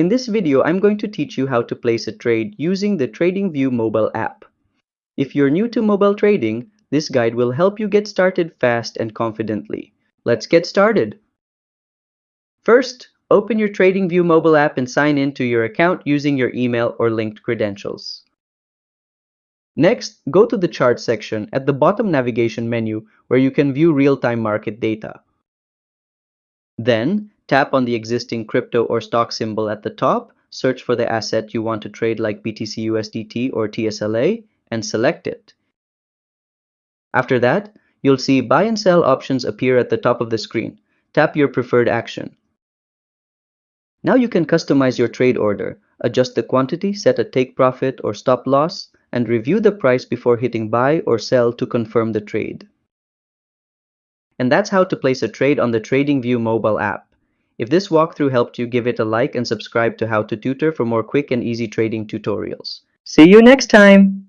In this video, I'm going to teach you how to place a trade using the Tradingview mobile app. If you're new to mobile trading, this guide will help you get started fast and confidently. Let's get started. First, open your Tradingview mobile app and sign in to your account using your email or linked credentials. Next, go to the chart section at the bottom navigation menu where you can view real-time market data. Then, tap on the existing crypto or stock symbol at the top, search for the asset you want to trade like BTC USDT or TSLA, and select it. After that, you'll see buy and sell options appear at the top of the screen. Tap your preferred action. Now you can customize your trade order, adjust the quantity, set a take profit or stop loss, and review the price before hitting buy or sell to confirm the trade. And that's how to place a trade on the Tradingview mobile app. If this walkthrough helped you, give it a like and subscribe to How to Tutor for more quick and easy trading tutorials. See you next time!